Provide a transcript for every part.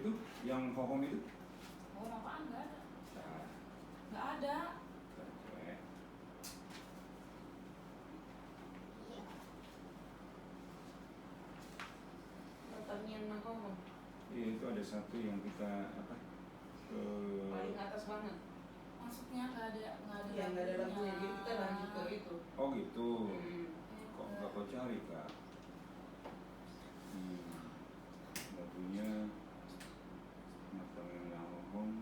itu yang hohong itu? Oh, apaan? Nggak ada. Nah, Nggak ada. cewek. Pertanian ngomong. Iya, itu ada satu yang kita apa? Paling atas banget. Maksudnya nggak ada Yang nggak ada lagunya, jadi kita lanjut ke itu. Oh gitu. Hmm. Kok nggak kau cari kak? Lagunya Mata Merah Hohong.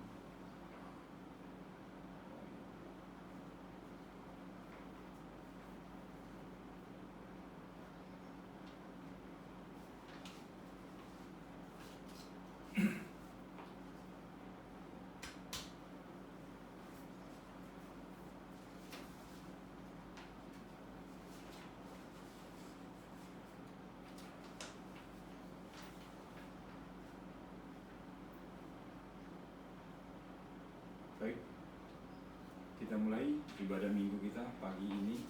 Baik, kita mulai ibadah minggu kita pagi ini.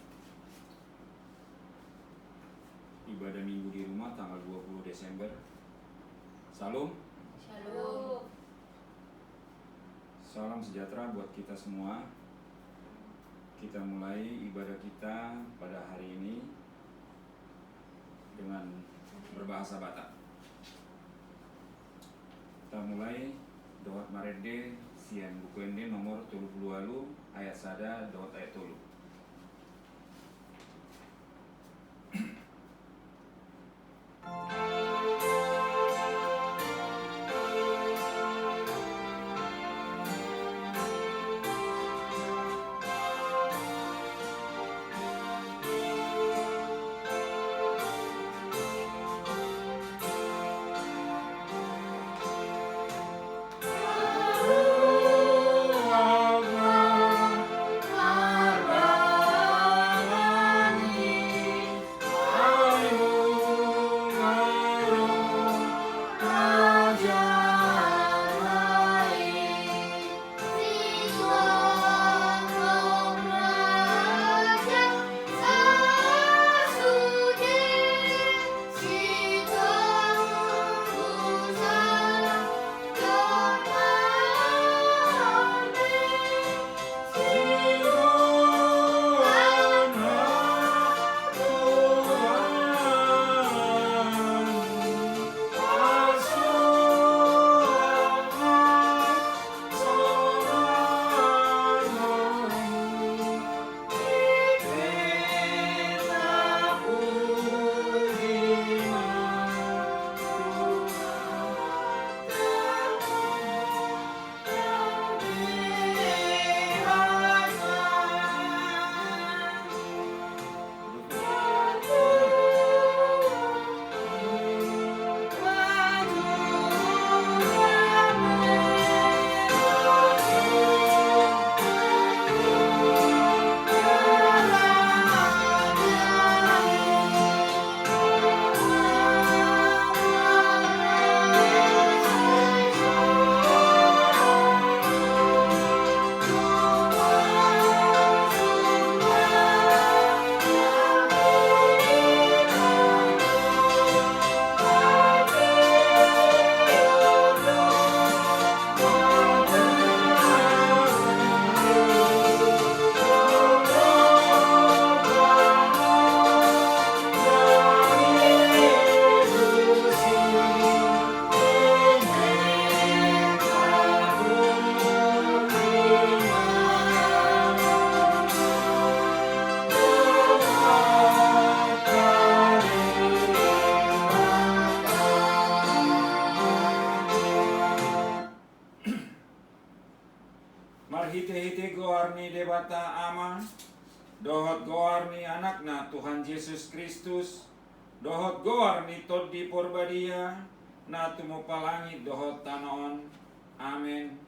Ibadah minggu di rumah tanggal 20 Desember. Salam. Shalom. Salam sejahtera buat kita semua. Kita mulai ibadah kita pada hari ini dengan berbahasa Batak. Kita mulai doa marede sian buku ende nomor 32 ayat sada doa ayat 3. Marhite-hite goarni debata ama, dohot goarni anakna Tuhan Yesus Kristus, dohot goarni todi porbadia, na tumupalangit dohot tanaon, amen.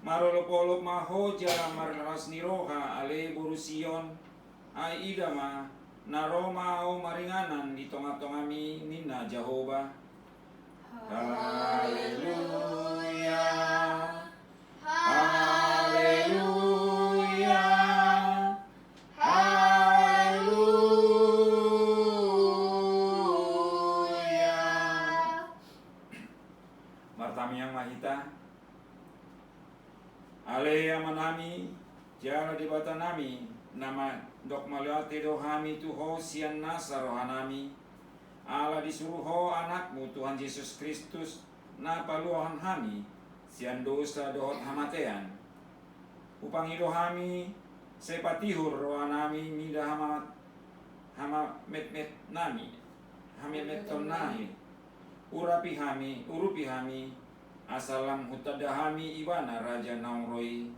Marolopolop maho jala marnaras niroha ale burusion, ai idama, naroma o maringanan di tonga-tongami nina Jehovah. Haleluya. Haleluya, haleluya. Martamiang Mahita, Alea manami, jala di bata nami, nama dok maliate dohami tuho sian nasa rohanami, ala disuruho anakmu Tuhan Yesus Kristus, na paluahan hami, sian dosa dohot hamatean, upangi dohami, sepatihur rohanami, mida hama met nami, hame nahi, urupi hami, asalam hutadahami ibana raja nauroi,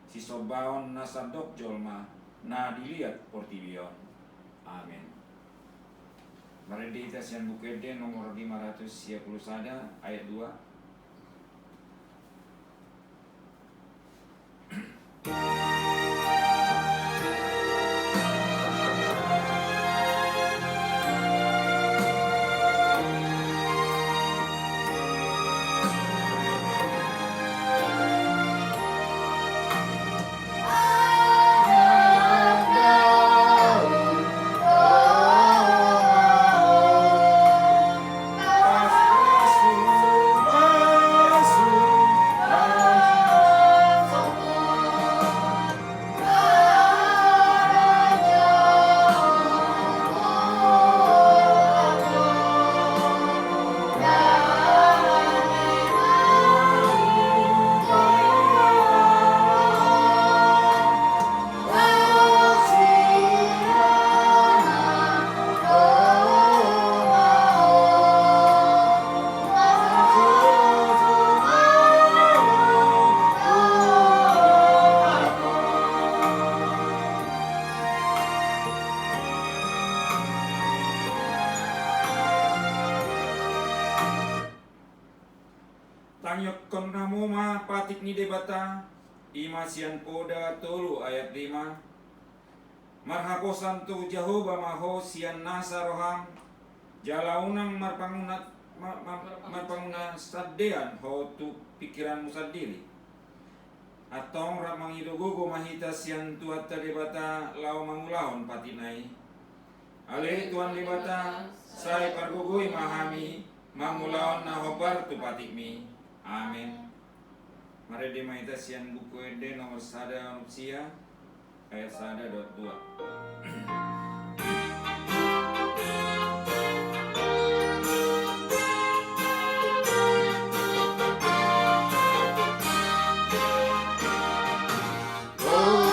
sisobaon nasadok jolma, na dilihat portibion. Amin. Marendita sian bukede nomor 531 ayat 2. Tangyok kon ramoma patik ni debata imasian poda tolu ayat 5. Marhaposan tu Jehovah maho sian nasa roham jalaunang marpanguna sadean ho tu pikiranmu sendiri. Atong ramang idogogo mahita sian tuata debata lau mangulahon patinai. Ale tuan debata sai pargogoi mahami mangulahon na hobar tu patikmi. Amin. Mari dimahita sian buku ede nomor 1 manusia ayat 1.2. Oh,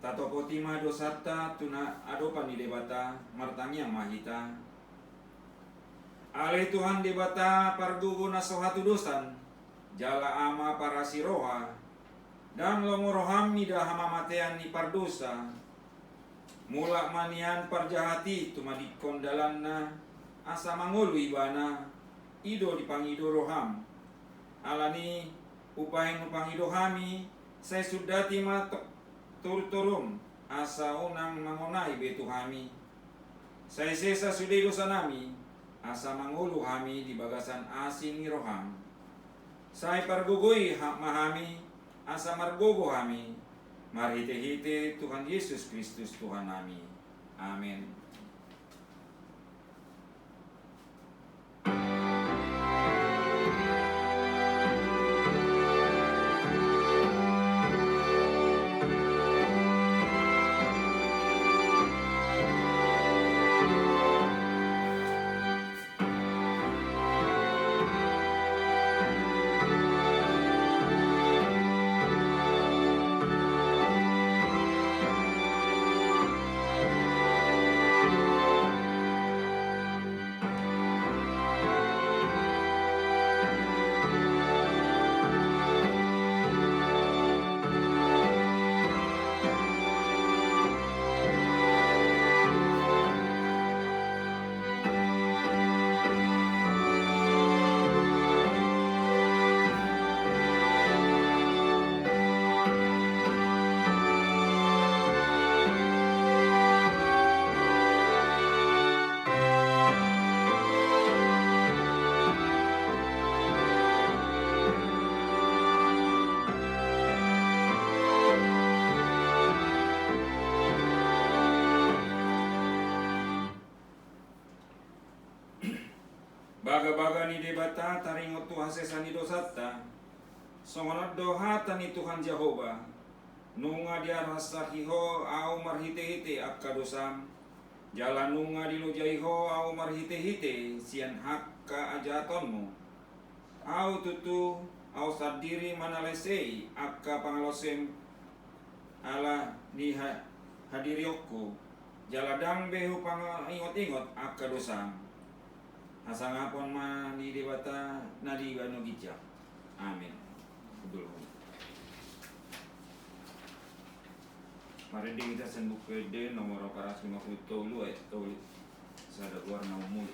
tato potima dosata tuna adopan di debata martangiang mahita. Ale Tuhan debata pargugu nasohatu dosan jala ama para siroha dan lomorohami dah hama matean ni pardosa mula manian parjahati tumadi kondalanna asa mangulu ibana ido dipangido roham alani upahin upangido hami saya sudah tima turun asa unang mangonai betu hami saya sesa sudah dosa nami asa mangulu hami di bagasan asing roham saya pargugui hak mahami asa margogo hami marhite-hite Tuhan Yesus Kristus Tuhan kami. Amin. Baga-baga ni debata taringot Tuhan sesani dosata songonat dohatan ni Tuhan Jehovah nunga dia rasa hiho au marhite-hite akka dosam jalan nunga dilujaiho au marhite-hite sian hakka ajatonmu au tutu au sadiri manalesei akka pangalosem ala ni hadiriokku jaladang behu pangingot-ingot akka dosam asangapon ma ni debata nadi banu gijak. Amin. Betul. Mari kita senduk ke nomor 450 ayat 3 sada warna umur.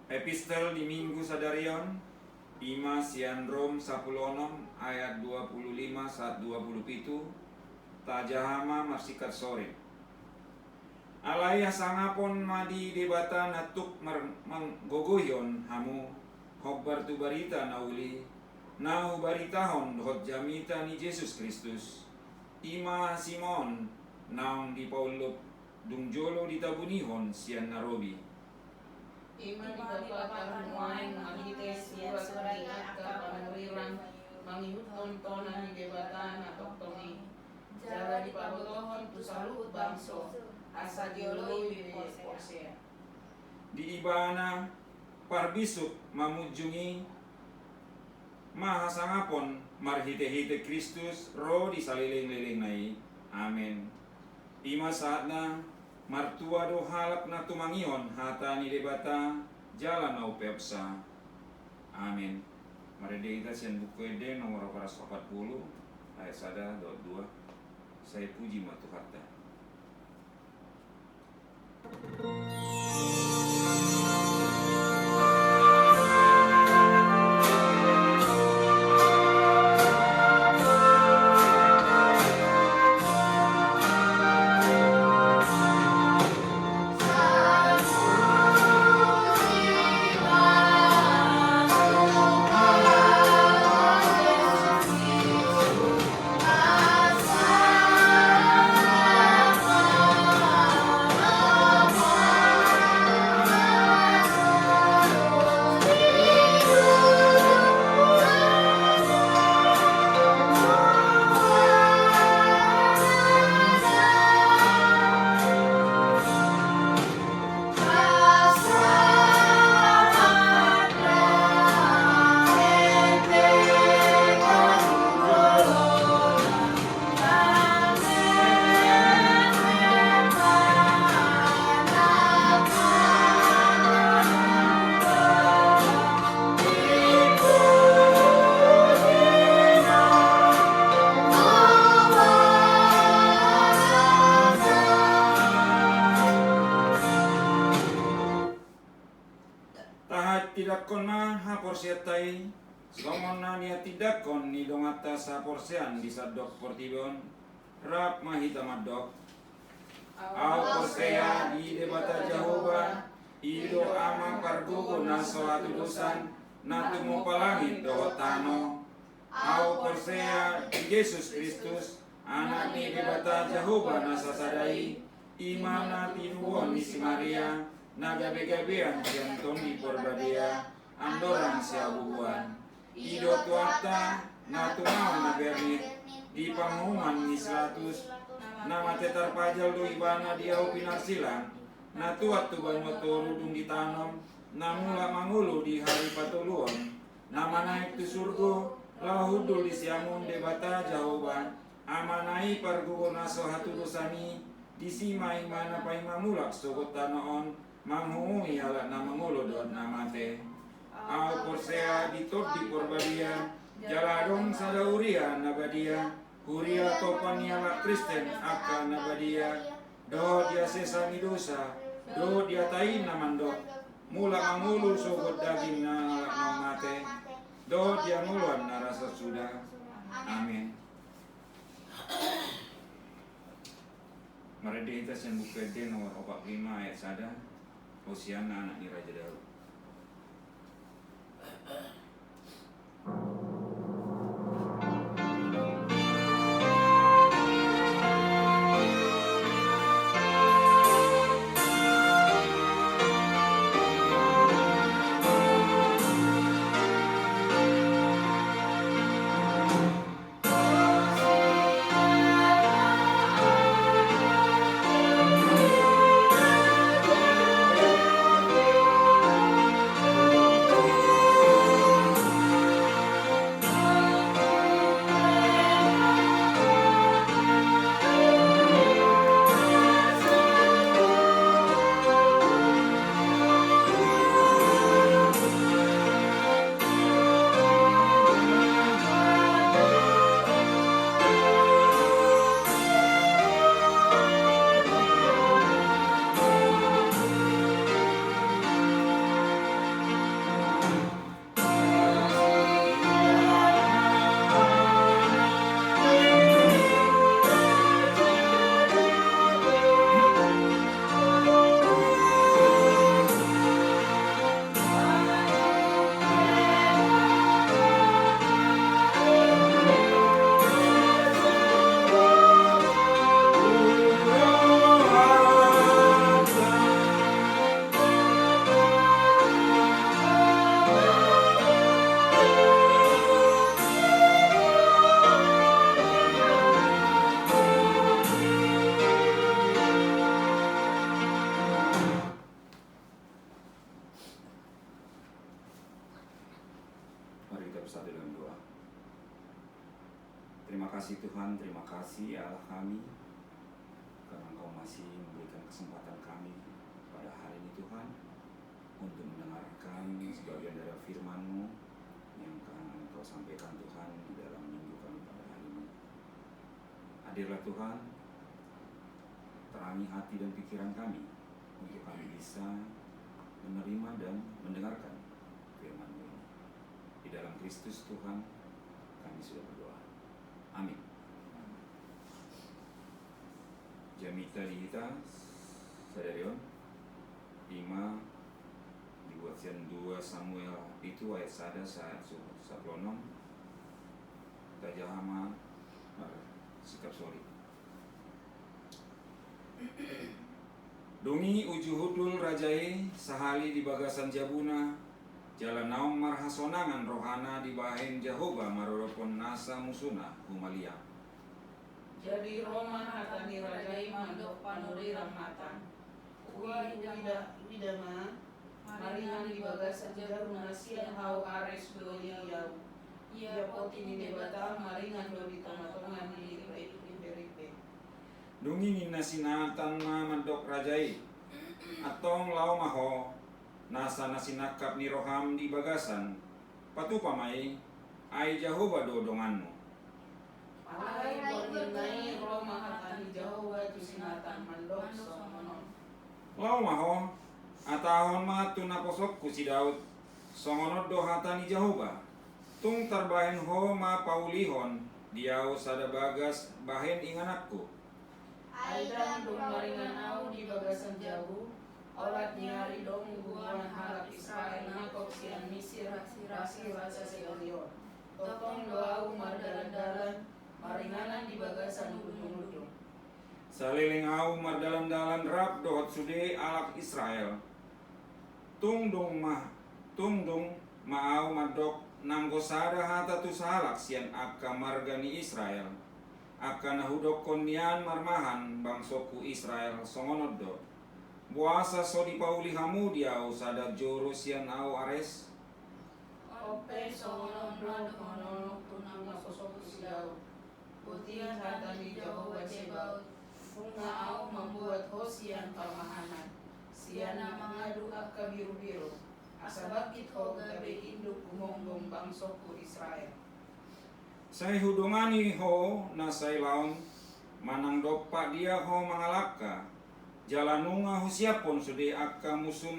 Epistel di Minggu Sadarion Ima sian Rom 16 ayat 25 saat 27 tajahama marsikat sore alaya sangapon madi debata natuk manggogoyon hamu hobbar tu barita nauli nau baritahon dohot jamita ni Yesus Kristus Ima Simon naung di Paulup dungjolo ditabunihon sian narobi Ima di kapatan muain magites surat akka panuriran mangihut tontonan di debatan atau tomi jala di pabotohon tu salut bangso asa dioloi di Posea di ibana parbisuk mamujungi mahasangapon marhite-hite Kristus roh di saliling-liling nai. Amin. Ima saatna martua do halak na tumangion hata ni debata jalan au pepsa. Amin. Mari kita sian buku ede nomor 40 ayat 1-2. Saya puji ma Tuhan. Tidak kona haporsetai Somona nia tidak kon ni dong atas haporsean di sadok portibon rap mahita madok au porsea di debata Jehovah ido ama pargugo na soatu dosan natumo palangit dohotano au porsea di Yesus Kristus anak ni debata Jehovah na sasadai imana tinuon ni si Maria nagabe-gabean janton di porbadia andorang siabubuan ido tuata natunaw na bernit di panghuman ni 100 nama tetar pajal do ibana diau pinarsilan natuat tuban motorudung ditanom namula mangulu di hari patuluan nama naik tu surgo lahudul di siamun debata Jehovah amanai pargugo naso hatu dosani disimai mana pai mamulak sogot tanoon manghungi ala na mangulo doon na mate au porsea ditot di porbadia jaladong sadauria na badia huria topan yala Kristen aka na badia do dia sesami dosa do dia tain na mandok mula mangulo sogot daging na ala na mate do dia nguluan na rasa sudah. Amin. Mari kita yang buka ede nomor 45 ayat 1. Hosiana anak ni Raja Daud. Terima kasih Tuhan, terima kasih Allah kami, karena Engkau masih memberikan kesempatan ini sebagian dari firman-Mu yang akan Engkau sampaikan Tuhan di dalam minggu kami pada hari ini. Hadirlah Tuhan, terangi hati dan pikiran kami untuk kami bisa menerima dan mendengarkan firman-Mu ini. Di dalam Kristus Tuhan kami sudah berdoa. Amin. Jamita dihita sadarion 5 dibuat sian 2 Samuel itu ayat sada saat saplonom tajahama sikap solid. Dungi ujuhudul rajai sahali di bagasan jabuna jalan naum marhasonangan rohana di bahen Jehovah maroropon nasa musuna humalia. Jadi Roma hatani rajai mandok panuri ramatan. Widama maringan di bagasan jabuna sian hau ares doli yau. Ia poti ni debata maringan doli tama-taman di ripe. Dungi nina sinatan ma mandok rajai atong lau maho nasa nasinakap ni roham di bagasan patu pamai ai Jehovah dodonganmu. Alai bordinai Roma hatani Jehovah tu sinatan mandok somonon. Lau maho atahon ma tunaposokku si Daud songonot do hatani Jehovah tung tarbahen ho ma paulihon diau sada bagas bahen inganakku. Aidan dong maringan au di bagasan jauh, olat nyari dong hubungan harap Israel nakok sian Misir rasi rasa segalion. Totong doau mardalan-dalan, maringanan di bagasan udung-udung. Saliling au mardalan-dalan rap dohot sude alak Israel. Tungdung maau madok nanggo sada hata tu salak sian akka margani Israel. Akka nahudok konnian marmahan bangsoku Israel songonoddo. Buasa so di pauli hamu diau sada joro sian au ares. Ope songonon nono tunang masosoku sidau. Putian hatani Jehovah Cebaut. Bunga au membuat hosian palmahanan. Siana mengadu akka biru-biru. Asabakit ho gabe induk kumonggong bangsoku Israel. Sai hudongani ho na sai laon manang dopa dia ho mangalaka. Jalanunga ho siapon sude akka musuh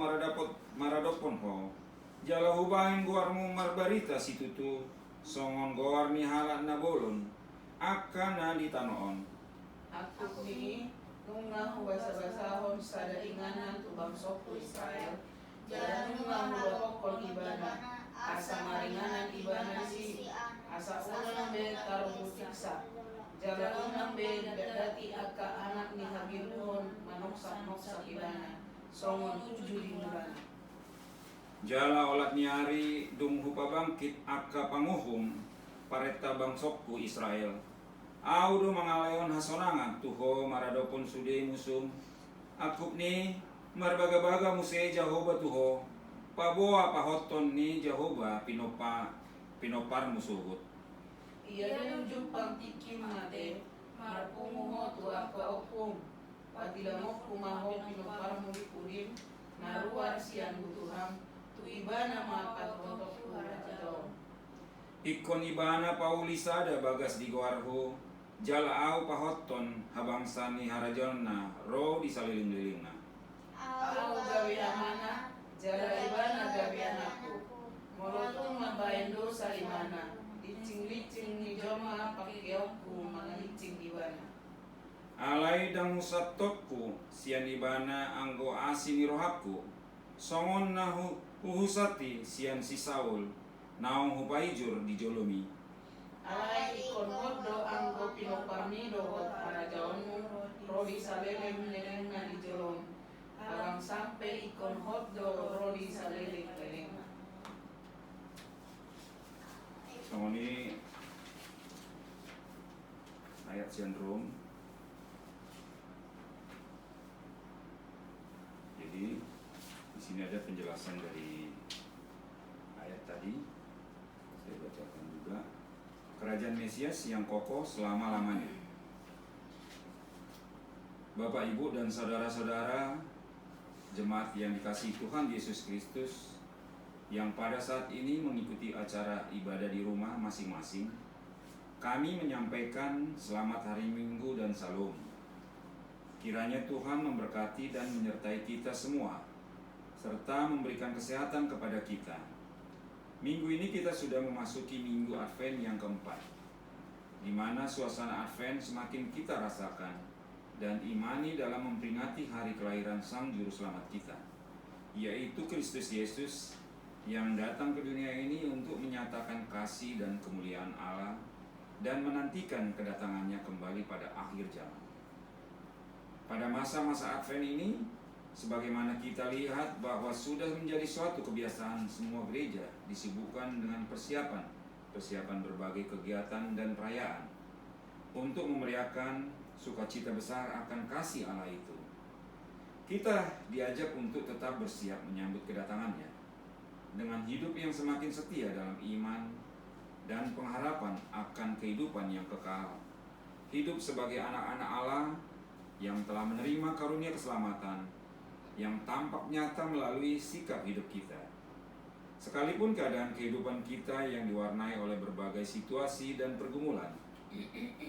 maradopon ho. Jala hubahin guarmu marbarita situtu songon goar ni halak na bolon. Akka na ditanoon. Aku ni nunga basa-basahon sada inganan tu bangsoku Israel. Jalan nunga hulokon ibana. Asa maringanan ibana si asa unang be taruh siksa. Jalan unang be dadati akka anak ni habiruhon manoksak-noksak ibana. Songon 7 di bulan. Jala olat nyari dung hupa bangkit akka panguhum pareta bangsokku Israel. Audo mangalayon hasonangan tuho maradopon sude musum. Akup ni marbaga-baga muse Jehovah tuho. Paboa pahoton ni Jehovah pinopar musuhut. Ia nunjuk pangtikim mate marpumuho tu apa opung. Patilamok kumaho pinopar mulikulim naruar sian butuham tu ibana mapat rontok kurajadong. Ikon ibana paulisada bagas di goarho. Jala au pahoton habangsa ni harajonna ro di saliling-lilingna. Au gawe amana jala ibana gawe anakku. Molotung mabayan dosa imana. Licing-licing ni joma pakeokku mangalicing ibana. Alai dang musatokku sian ibana anggo asin rohaku. Songon na uhusati sian si Saul. Naong hupaijur di jolomi. Alai ikon hoddo anggo pinoparni dohot para jaonmu. Rodi saleleng-leleng na di jolom. Alang sampai ikon hoddo rodi saleleng-leleng. So ini ayat sindrom. Jadi di sini ada penjelasan dari ayat tadi. Saya bacakan juga. Kerajaan Mesias yang kokoh selama-lamanya. Bapak, Ibu, dan saudara-saudara jemaat yang dikasihi Tuhan Yesus Kristus, yang pada saat ini mengikuti acara ibadah di rumah masing-masing, kami menyampaikan selamat hari Minggu dan Salam. Kiranya Tuhan memberkati dan menyertai kita semua, serta memberikan kesehatan kepada kita. Minggu ini kita sudah memasuki Minggu Advent yang keempat, di mana suasana Advent semakin kita rasakan dan imani dalam memperingati hari kelahiran Sang Juru Selamat kita, yaitu Kristus Yesus yang datang ke dunia ini untuk menyatakan kasih dan kemuliaan Allah dan menantikan kedatangannya kembali pada akhir zaman. Pada masa-masa Advent ini, sebagaimana kita lihat bahwa sudah menjadi suatu kebiasaan semua gereja disibukkan dengan persiapan berbagai kegiatan dan perayaan untuk memeriahkan sukacita besar akan kasih Allah itu. Kita diajak untuk tetap bersiap menyambut kedatangannya dengan hidup yang semakin setia dalam iman dan pengharapan akan kehidupan yang kekal. Hidup sebagai anak-anak Allah yang telah menerima karunia keselamatan yang tampak nyata melalui sikap hidup kita. Sekalipun keadaan kehidupan kita yang diwarnai oleh berbagai situasi dan pergumulan,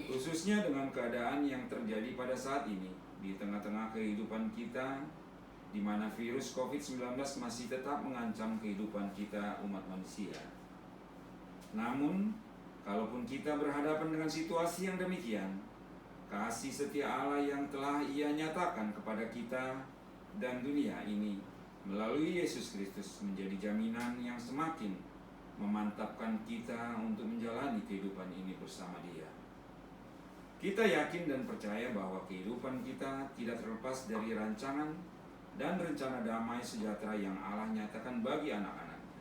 khususnya dengan keadaan yang terjadi pada saat ini di tengah-tengah kehidupan kita, di mana virus COVID-19 masih tetap mengancam kehidupan kita umat manusia. Namun, kalaupun kita berhadapan dengan situasi yang demikian, kasih setia Allah yang telah Ia nyatakan kepada kita dan dunia ini melalui Yesus Kristus menjadi jaminan yang semakin memantapkan kita untuk menjalani kehidupan ini bersama Dia. Kita yakin dan percaya bahwa kehidupan kita tidak terlepas dari rancangan dan rencana damai sejahtera yang Allah nyatakan bagi anak-anaknya.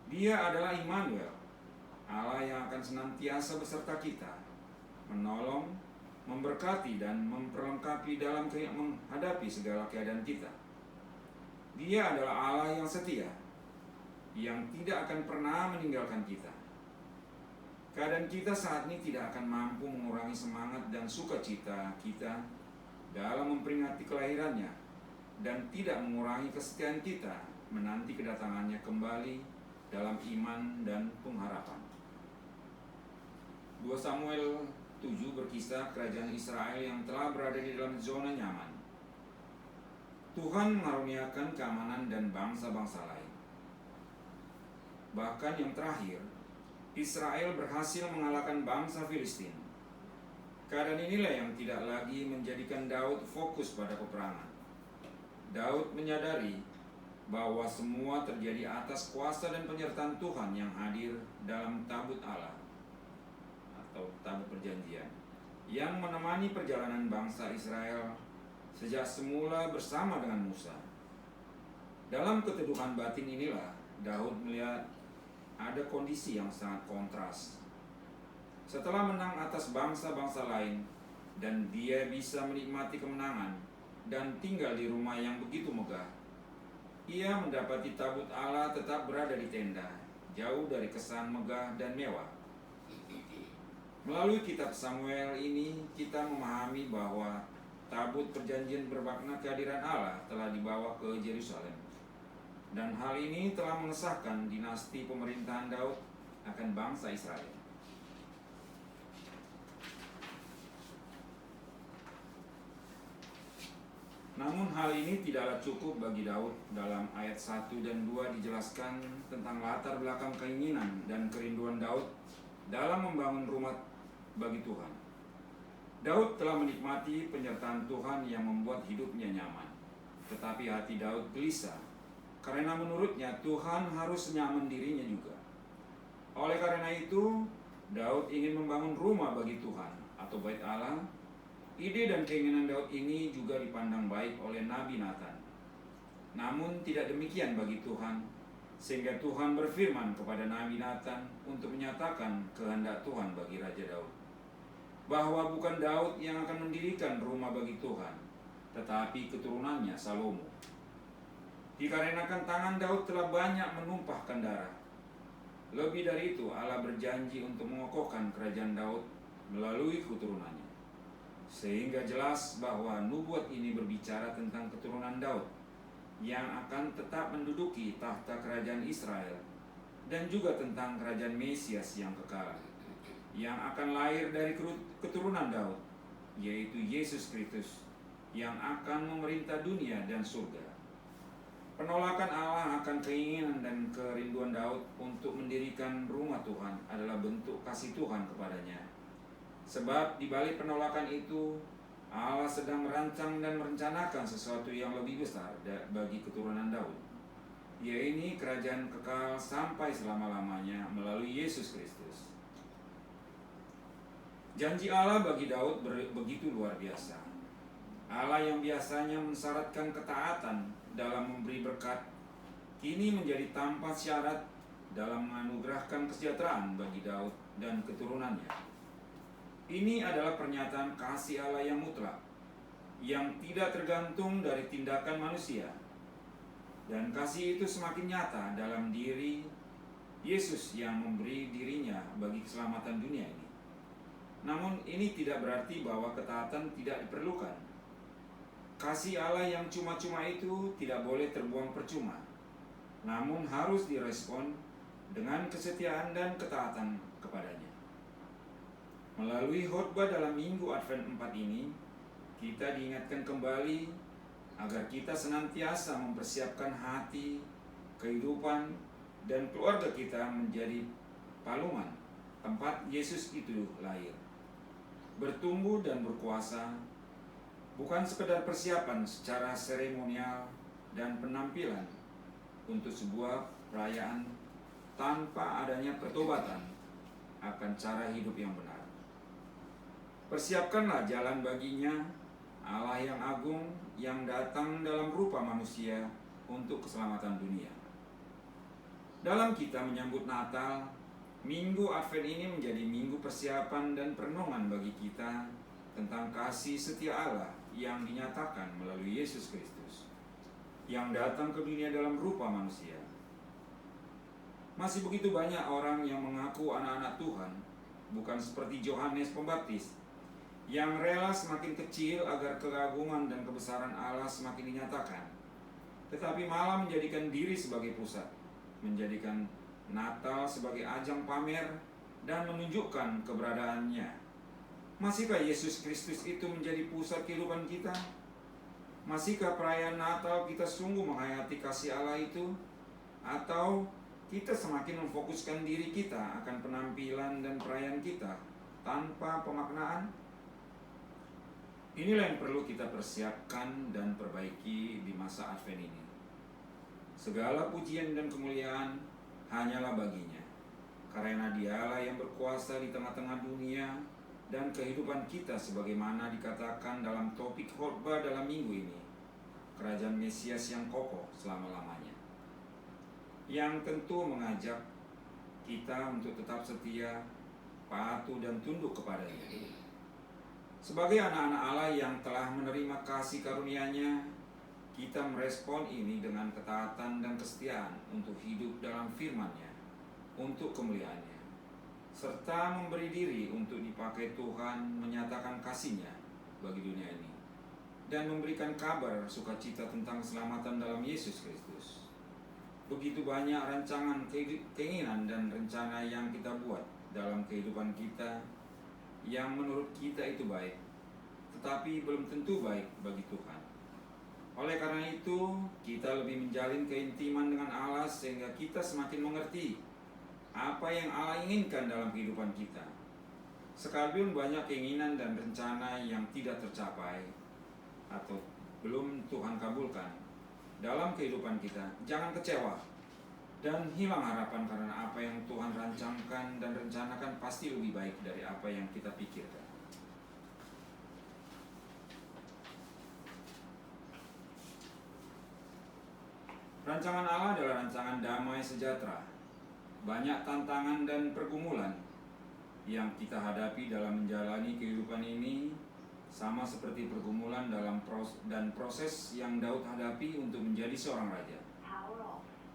Dia adalah Immanuel, Allah yang akan senantiasa beserta kita, menolong, memberkati, dan memperlengkapi dalam menghadapi segala keadaan kita. Dia adalah Allah yang setia, yang tidak akan pernah meninggalkan kita. Keadaan kita saat ini tidak akan mampu mengurangi semangat dan sukacita kita dalam memperingati kelahirannya, dan tidak mengurangi kesetiaan kita menanti kedatangannya kembali dalam iman dan pengharapan. 2 Samuel 7 berkisah kerajaan Israel yang telah berada di dalam zona nyaman. Tuhan mengaruniakan keamanan dan bangsa-bangsa lain. Bahkan yang terakhir, Israel berhasil mengalahkan bangsa Filistin. Keadaan inilah yang tidak lagi menjadikan Daud fokus pada peperangan. Daud menyadari bahwa semua terjadi atas kuasa dan penyertaan Tuhan yang hadir dalam tabut Allah atau tabut perjanjian yang menemani perjalanan bangsa Israel sejak semula bersama dengan Musa. Dalam keteduhan batin inilah Daud melihat ada kondisi yang sangat kontras. Setelah menang atas bangsa-bangsa lain dan dia bisa menikmati kemenangan dan tinggal di rumah yang begitu megah, ia mendapati tabut Allah tetap berada di tenda, jauh dari kesan megah dan mewah. Melalui kitab Samuel ini kita memahami bahwa tabut perjanjian bermakna kehadiran Allah telah dibawa ke Yerusalem. Dan hal ini telah mengesahkan dinasti pemerintahan Daud akan bangsa Israel. Namun hal ini tidaklah cukup bagi Daud. Dalam ayat 1 dan 2 dijelaskan tentang latar belakang keinginan dan kerinduan Daud dalam membangun rumah bagi Tuhan. Daud telah menikmati penyertaan Tuhan yang membuat hidupnya nyaman. Tetapi hati Daud gelisah, karena menurutnya Tuhan harus nyaman dirinya juga. Oleh karena itu, Daud ingin membangun rumah bagi Tuhan atau bait Allah. Ide dan keinginan Daud ini juga dipandang baik oleh Nabi Nathan. Namun tidak demikian bagi Tuhan, sehingga Tuhan berfirman kepada Nabi Nathan untuk menyatakan kehendak Tuhan bagi Raja Daud, bahwa bukan Daud yang akan mendirikan rumah bagi Tuhan, tetapi keturunannya Salomo. Dikarenakan tangan Daud telah banyak menumpahkan darah. Lebih dari itu, Allah berjanji untuk mengokohkan kerajaan Daud melalui keturunannya. Sehingga jelas bahwa nubuat ini berbicara tentang keturunan Daud yang akan tetap menduduki tahta kerajaan Israel, dan juga tentang kerajaan Mesias yang kekal, yang akan lahir dari keturunan Daud, yaitu Yesus Kristus, yang akan memerintah dunia dan surga. Penolakan Allah akan keinginan dan kerinduan Daud untuk mendirikan rumah Tuhan adalah bentuk kasih Tuhan kepadanya. Sebab di balik penolakan itu, Allah sedang merancang dan merencanakan sesuatu yang lebih besar bagi keturunan Daud, yaitu kerajaan kekal sampai selama-lamanya melalui Yesus Kristus. Janji Allah bagi Daud begitu luar biasa. Allah yang biasanya mensyaratkan ketaatan dalam memberi berkat, kini menjadi tanpa syarat dalam menganugerahkan kesejahteraan bagi Daud dan keturunannya. Ini adalah pernyataan kasih Allah yang mutlak, yang tidak tergantung dari tindakan manusia. Dan kasih itu semakin nyata dalam diri Yesus yang memberi dirinya bagi keselamatan dunia ini. Namun ini tidak berarti bahwa ketaatan tidak diperlukan. Kasih Allah yang cuma-cuma itu tidak boleh terbuang percuma, namun harus direspon dengan kesetiaan dan ketaatan kepadanya. Melalui khotbah dalam Minggu Advent 4 ini, kita diingatkan kembali agar kita senantiasa mempersiapkan hati, kehidupan, dan keluarga kita menjadi palungan tempat Yesus itu lahir, bertumbuh dan berkuasa, bukan sekedar persiapan secara seremonial dan penampilan untuk sebuah perayaan tanpa adanya pertobatan akan cara hidup yang benar. Persiapkanlah jalan baginya, Allah yang agung yang datang dalam rupa manusia untuk keselamatan dunia. Dalam kita menyambut Natal, Minggu Advent ini menjadi minggu persiapan dan perenungan bagi kita tentang kasih setia Allah yang dinyatakan melalui Yesus Kristus, yang datang ke dunia dalam rupa manusia. Masih begitu banyak orang yang mengaku anak-anak Tuhan, bukan seperti Yohanes Pembaptis, yang rela semakin kecil agar keagungan dan kebesaran Allah semakin dinyatakan, tetapi malah menjadikan diri sebagai pusat, menjadikan Natal sebagai ajang pamer dan menunjukkan keberadaannya. Masihkah Yesus Kristus itu menjadi pusat kehidupan kita? Masihkah perayaan Natal kita sungguh menghayati kasih Allah itu? Atau kita semakin memfokuskan diri kita akan penampilan dan perayaan kita tanpa pemaknaan? Inilah yang perlu kita persiapkan dan perbaiki di masa Advent ini. Segala pujian dan kemuliaan hanyalah baginya, karena Dialah yang berkuasa di tengah-tengah dunia dan kehidupan kita, sebagaimana dikatakan dalam topik khotbah dalam minggu ini, kerajaan Mesias yang kokoh selama-lamanya, yang tentu mengajak kita untuk tetap setia, patuh dan tunduk kepadanya. Sebagai anak-anak Allah yang telah menerima kasih karunia-Nya, kita merespon ini dengan ketaatan dan kesetiaan untuk hidup dalam firman-Nya, untuk kemuliaan-Nya, serta memberi diri untuk dipakai Tuhan menyatakan kasih-Nya bagi dunia ini, dan memberikan kabar sukacita tentang keselamatan dalam Yesus Kristus. Begitu banyak rancangan, keinginan, dan rencana yang kita buat dalam kehidupan kita yang menurut kita itu baik, tetapi belum tentu baik bagi Tuhan. Oleh karena itu, kita lebih menjalin keintiman dengan Allah sehingga kita semakin mengerti apa yang Allah inginkan dalam kehidupan kita. Sekalipun banyak keinginan dan rencana yang tidak tercapai atau belum Tuhan kabulkan dalam kehidupan kita, jangan kecewa dan hilang harapan, karena apa yang Tuhan rancangkan dan rencanakan pasti lebih baik dari apa yang kita pikirkan. Rancangan Allah adalah rancangan damai sejahtera. Banyak tantangan dan pergumulan yang kita hadapi dalam menjalani kehidupan ini, sama seperti pergumulan dalam proses yang Daud hadapi untuk menjadi seorang raja.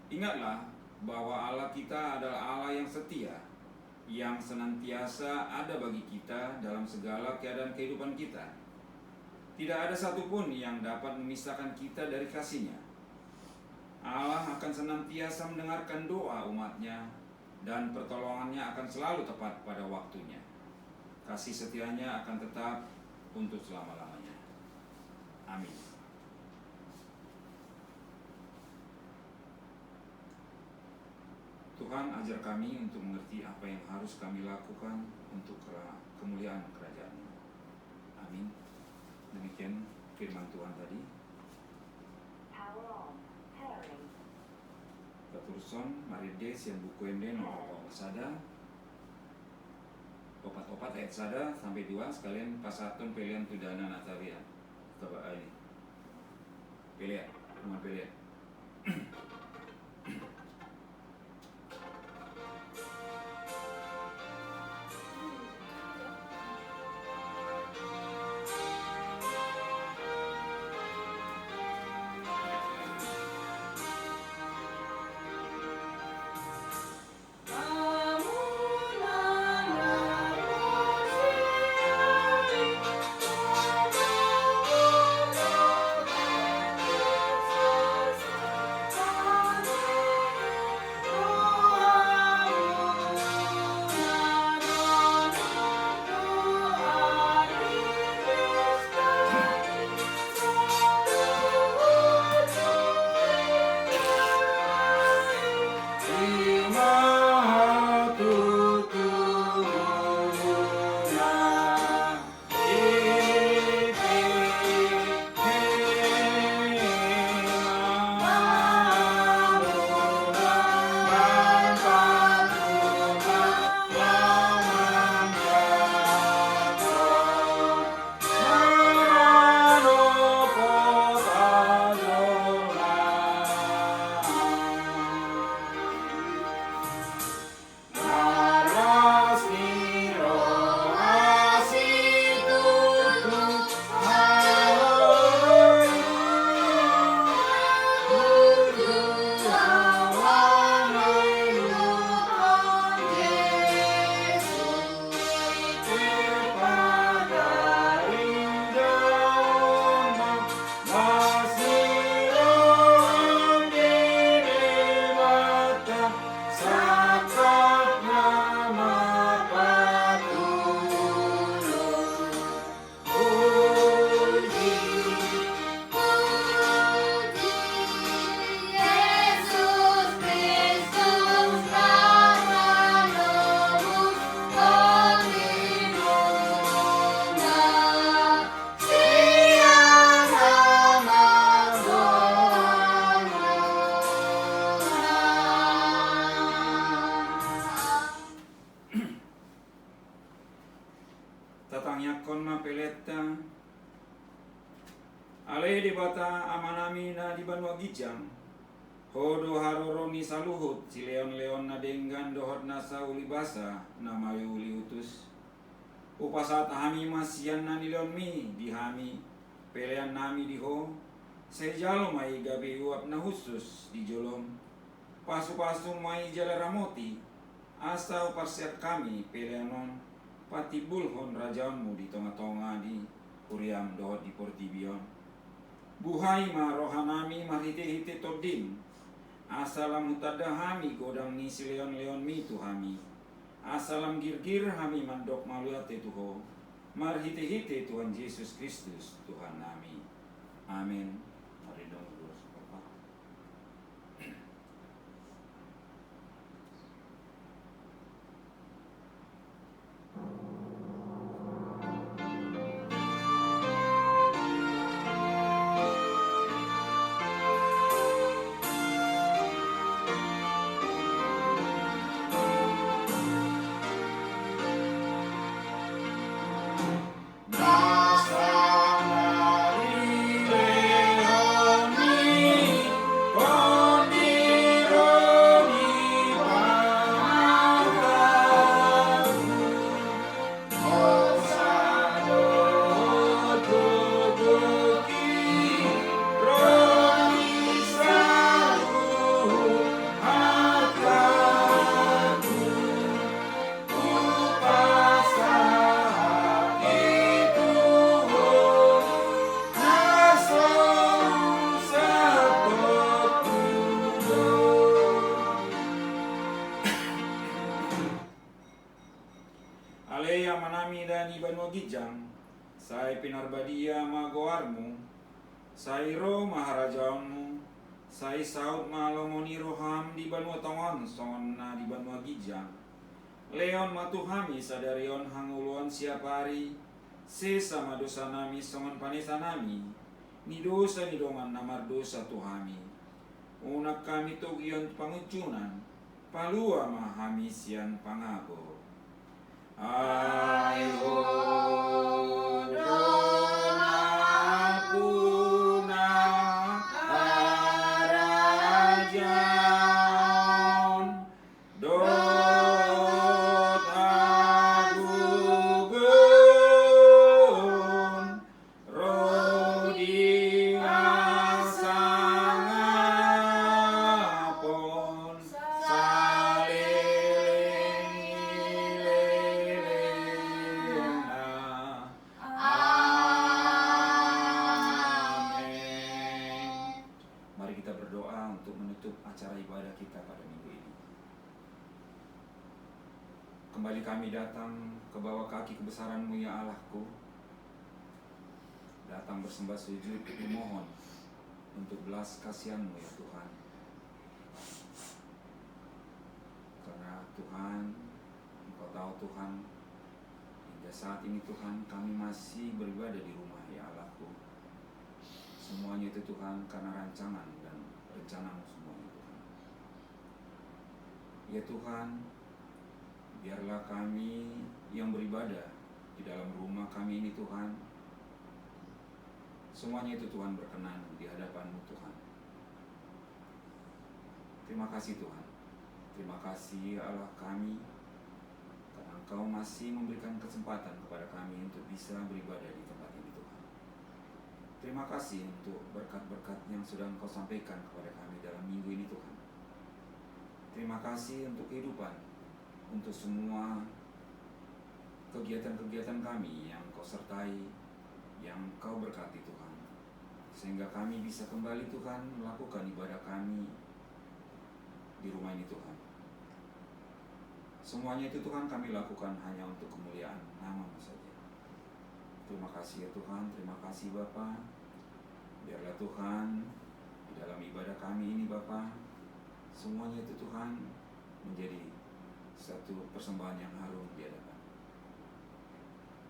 Ingatlah bahwa Allah kita adalah Allah yang setia, yang senantiasa ada bagi kita dalam segala keadaan kehidupan kita. Tidak ada satupun yang dapat memisahkan kita dari kasih-Nya. Allah akan senantiasa mendengarkan doa umatnya dan pertolongannya akan selalu tepat pada waktunya. Kasih setianya akan tetap untuk selama-lamanya. Amin. Tuhan, ajar kami untuk mengerti apa yang harus kami lakukan untuk kemuliaan kerajaan-Mu. Amin. Demikian firman Tuhan tadi. Katurson, Marides yang buku ende nomor sada, opat-opat ayat sada sampai 2 sekalian pasatun pilihan tudana natawia. Coba ini. Pilihan, rumah pilihan. Ale di bata amanami na di banwa gijang hodo haroroni saluhut si leon-leon na denggan dohot nasa uli basa na mayu uli utus upasat hami masian na ni leon mi di hami pelean nami di ho sejalo mai gabi uap na husus di jolom pasu-pasu mai jala ramoti asa uparsiat kami peleanon patibulhon rajaanmu di tonga-tonga di kuriam dohot di portibion buhay ma rohanami marhite-hite todim asalam hutadahami godang ni si leon-leon mi tuhami asalam girgir hami mandok maluate tuho marhite-hite Tuhan Yesus Kristus Tuhan nami. Amin. Mari dong berdoa Bapa. Masa benua gijang, sai pinarbadia magoarmu, sai ro maharajaonmu, sai saut malomoni roham di benua tongon sona di benua gijang. Leon matuhami sadarion hanguluan siapari, sesama dosa nami songon panesa nami, ni dosa ni dongan namar dosa tuhami. Unak kami togion pangucunan, palua mahami sian pangabo. Ayo donapuna arajan dot agugun rodi asangapon salelena. Amin. Mari kita berdoa untuk menutup acara ibadah kita pada minggu ini. Kembali kami datang ke bawah kaki kebesaran-Mu ya Allahku. Datang bersembah sujud memohon untuk belas kasihan-Mu ya Tuhan. Karena Tuhan, Engkau tahu Tuhan, hingga saat ini Tuhan kami masih beribadah di rumah ya Allahku. Semuanya itu Tuhan karena rancangan dan rencana-Mu semuanya Tuhan. Ya Tuhan, biarlah kami yang beribadah di dalam rumah kami ini Tuhan, semuanya itu Tuhan berkenan di hadapan-Mu Tuhan. Terima kasih Tuhan. Terima kasih Allah kami, karena Engkau masih memberikan kesempatan kepada kami untuk bisa beribadah di tempat ini Tuhan. Terima kasih untuk berkat-berkat yang sudah Engkau sampaikan kepada kami dalam minggu ini Tuhan. Terima kasih untuk kehidupan, untuk semua kegiatan-kegiatan kami yang Engkau sertai, yang Engkau berkati Tuhan. Sehingga kami bisa kembali Tuhan melakukan ibadah kami di rumah ini Tuhan. Semuanya itu Tuhan kami lakukan hanya untuk kemuliaan nama-Mu saja. Terima kasih ya Tuhan, terima kasih Bapa. Biarlah Tuhan di dalam ibadah kami ini Bapa, semuanya itu Tuhan menjadi satu persembahan yang harum di hadapan.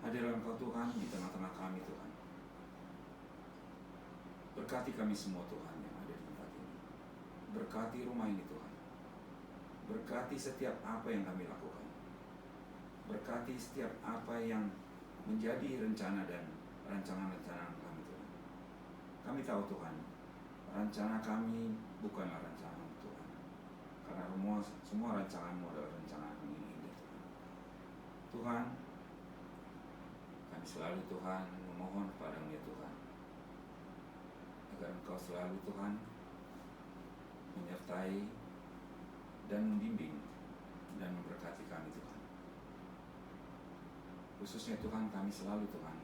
Hadirlah Engkau Tuhan di tengah-tengah kami Tuhan. Berkati kami semua Tuhan yang ada di tempat ini. Berkati rumah ini Tuhan. Berkati setiap apa yang kami lakukan. Berkati setiap apa yang menjadi rencana dan rancangan-rancangan kami Tuhan. Kami tahu Tuhan, rencana kami bukanlah rancangan Tuhan. Karena semua rancangan-Mu adalah rancangan yang indah Tuhan. Tuhan, kami selalu Tuhan memohon kepada-Mu ya Tuhan, agar Engkau selalu Tuhan menyertai dan membimbing dan memberkati kami Tuhan. Khususnya Tuhan kami selalu Tuhan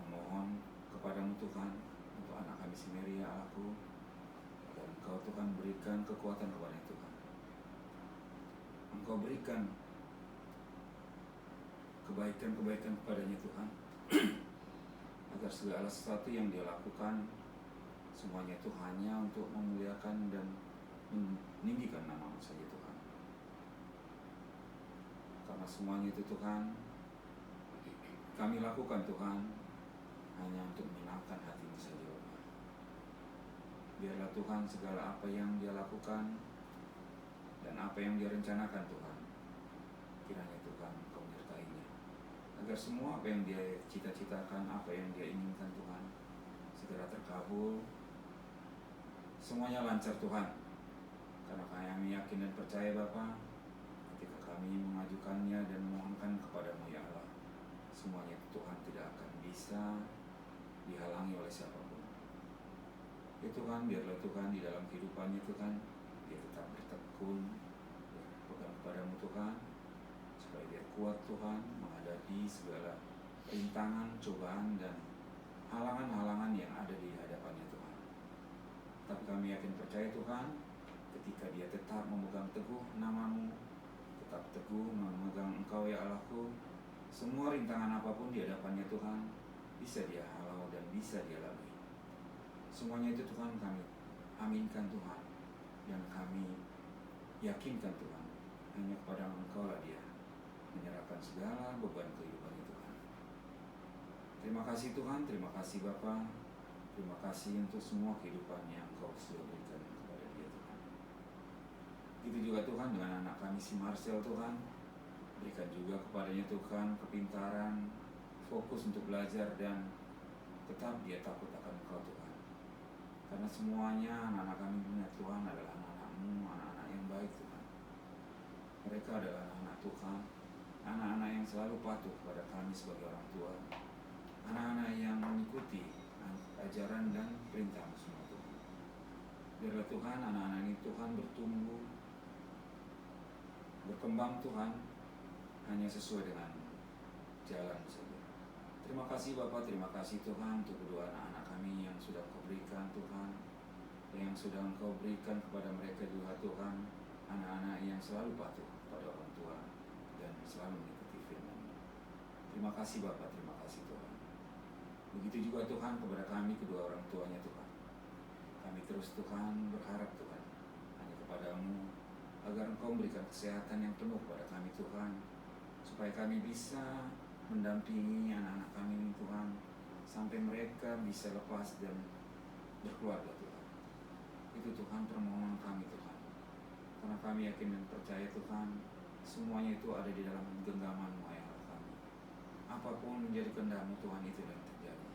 memohon kepada-Mu Tuhan untuk anak kami si Mary ya Allahku, agar Engkau Tuhan berikan kekuatan kepada Tuhan. Engkau berikan kebaikan-kebaikan kepadanya Tuhan, agar segala sesuatu yang dia lakukan semuanya itu hanya untuk memuliakan dan meninggikan nama-Mu saja Tuhan. Karena semuanya itu Tuhan kami lakukan Tuhan hanya untuk menyenangkan hati-Mu saja Bapak. Biarlah Tuhan segala apa yang dia lakukan dan apa yang dia rencanakan Tuhan, kiranya Tuhan Engkau menyertainya, agar semua apa yang dia cita-citakan, apa yang dia inginkan Tuhan segera terkabul, semuanya lancar Tuhan. Karena kami yakin dan percaya Bapa, ketika kami mengajukannya dan memohonkan kepada-Mu ya Allah, semuanya Tuhan tidak akan bisa dihalangi oleh siapapun. Ya Tuhan, biarlah Tuhan di dalam kehidupannya Tuhan, dia tetap bertekun, berpegang kepada-Mu Tuhan, supaya dia kuat Tuhan menghadapi segala rintangan, cobaan, dan halangan-halangan yang ada di hadapannya Tuhan. Tapi kami yakin percaya Tuhan, ketika dia tetap memegang teguh nama-Mu, tetap teguh memegang Engkau ya Allahku, Semua rintangan apapun di hadapannya Tuhan bisa dia halau dan bisa dia lalui. Semuanya itu Tuhan kami aminkan Tuhan, dan kami yakinkan Tuhan hanya kepada Engkau lah dia menyerahkan segala beban kehidupan itu Tuhan. Terima kasih Tuhan, terima kasih Bapa, terima kasih untuk semua kehidupan yang Engkau sudah berikan kepada dia Tuhan. Begitu juga Tuhan dengan anak kami si Marcel Tuhan, berikan juga kepadanya Tuhan kepintaran, fokus untuk belajar, dan tetap dia takut akan Engkau Tuhan. Karena semuanya anak-anak kami punya Tuhan adalah anak-anak-Mu, anak-anak yang baik Tuhan. Mereka adalah anak-anak Tuhan, anak-anak yang selalu patuh kepada kami sebagai orang tua, anak-anak yang mengikuti ajaran dan perintah-Mu semua Tuhan. Biarlah Tuhan anak-anak ini Tuhan bertumbuh, berkembang Tuhan, hanya sesuai dengan jalan saja. Terima kasih Bapak, terima kasih Tuhan untuk kedua anak-anak kami yang sudah Kau berikan Tuhan, yang sudah Engkau berikan kepada mereka juga Tuhan, anak-anak yang selalu patuh pada orang tua dan selalu mengikuti firman. Terima kasih Bapak, terima kasih Tuhan. Begitu juga Tuhan kepada kami kedua orang tuanya Tuhan. Kami terus Tuhan berharap Tuhan hanya kepada-Mu, agar Engkau memberikan kesehatan yang penuh kepada kami Tuhan, supaya kami bisa mendampingi anak-anak kami ini Tuhan, sampai mereka bisa lepas dan berkeluarga Tuhan. Itu Tuhan permohonan kami Tuhan, karena kami yakin dan percaya Tuhan, semuanya itu ada di dalam genggaman-Mu ya Allah kami. Apapun menjadi kehendak-Mu Tuhan, itu yang terjadi.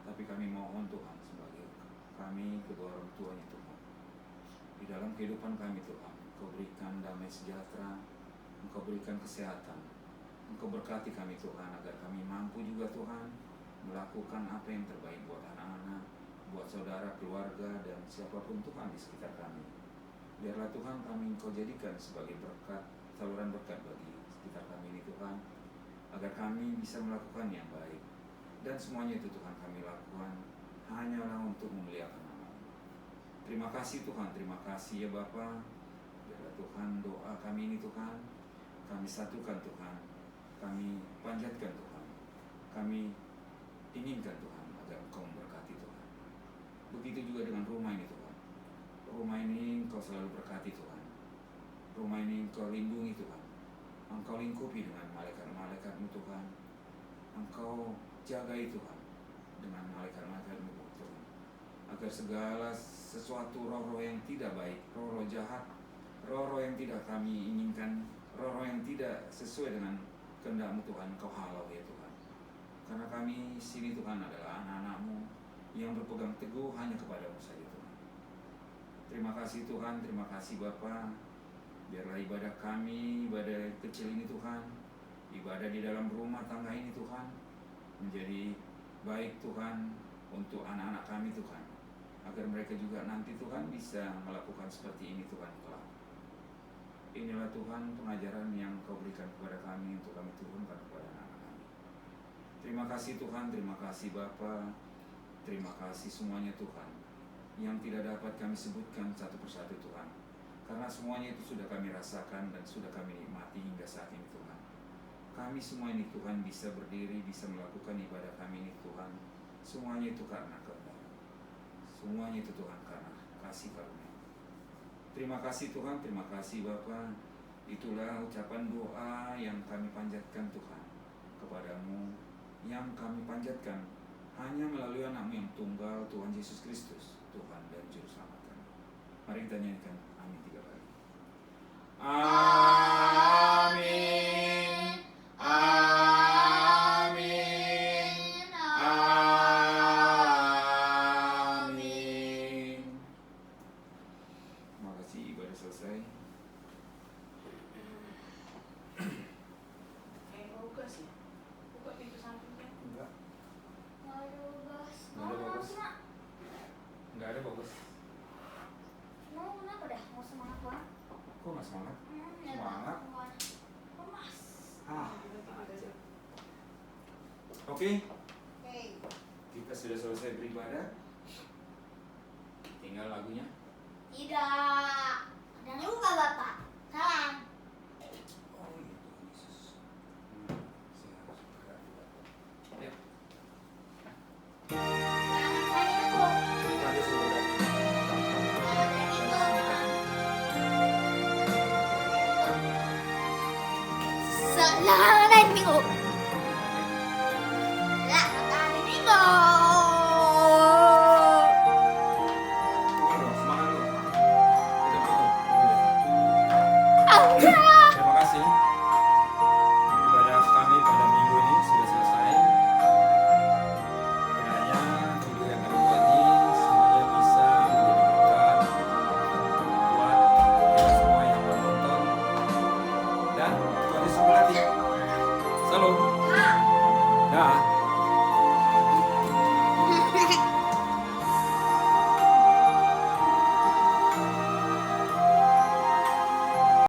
Tapi kami mohon Tuhan, sebagai kami kedua orang tuanya Tuhan, di dalam kehidupan kami Tuhan, Engkau berikan damai sejahtera, Engkau berikan kesehatan, Engkau berkati kami Tuhan, agar kami mampu juga Tuhan melakukan apa yang terbaik buat anak-anak, buat saudara, keluarga, dan siapapun Tuhan di sekitar kami. Biarlah Tuhan kami Engkau jadikan sebagai berkat, saluran berkat bagi sekitar kami ini Tuhan, agar kami bisa melakukan yang baik. Dan semuanya itu Tuhan kami lakukan hanyalah untuk memuliakan nama-Mu. Terima kasih Tuhan, terima kasih ya Bapa. Biarlah Tuhan doa kami ini Tuhan, kami satukan Tuhan, kami panjatkan Tuhan, kami inginkan Tuhan agar Engkau memberkati Tuhan. Begitu juga dengan rumah ini Tuhan. Rumah ini Engkau selalu berkati Tuhan. Rumah ini Engkau lindungi Tuhan. Engkau lingkupi dengan malaikat-malaikat-Mu Tuhan. Engkau jagai Tuhan dengan malaikat-malaikat-Mu Tuhan, agar segala sesuatu roh-roh yang tidak baik, roh-roh jahat, roh-roh yang tidak kami inginkan, roh-roh yang tidak sesuai dengan kehendak-Mu Tuhan, Engkau halau ya Tuhan. Karena kami sini Tuhan adalah anak-anak-Mu yang berpegang teguh hanya kepada-Mu saja Tuhan. Terima kasih Tuhan, terima kasih Bapa. Biarlah ibadah kami, ibadah kecil ini Tuhan, ibadah di dalam rumah tangga ini Tuhan, menjadi baik Tuhan untuk anak-anak kami Tuhan, agar mereka juga nanti Tuhan bisa melakukan seperti ini Tuhan kelak. Inilah Tuhan pengajaran yang Kau berikan kepada kami untuk kami turunkan kepada anak-anak kami. Terima kasih Tuhan, terima kasih Bapa, terima kasih semuanya Tuhan, yang tidak dapat kami sebutkan satu persatu Tuhan, karena semuanya itu sudah kami rasakan dan sudah kami nikmati hingga saat ini Tuhan. Kami semua ini Tuhan bisa berdiri, bisa melakukan ibadah kami ini Tuhan, semuanya itu karena kehendak, semuanya itu Tuhan karena kasih karunia. Terima kasih Tuhan, terima kasih Bapa. Itulah ucapan doa yang kami panjatkan Tuhan kepada-Mu, yang kami panjatkan hanya melalui anak-Mu yang tunggal, Tuhan Yesus Kristus, Tuhan dan Juru Selamat kami. Mari kita nyanyikan amin 3 kali. Amin, amin, amin. Terima kasih, ibadah selesai. Buka sih, buka pintu sampingnya. Enggak, Aduh, Bos. Nggak ada, Mau Bagus. Mak? enggak ada bagus. Mau kenapa dah? Mau semangat banget? Kok nggak semangat? Ya Semangat. dah, Mas. Oke, Hey. kita sudah selesai beribadah. Tinggal lagunya. Tidak. Ada luka Bapak. Salam. Oh iya Tuhan Yesus. Sehat. lain minggu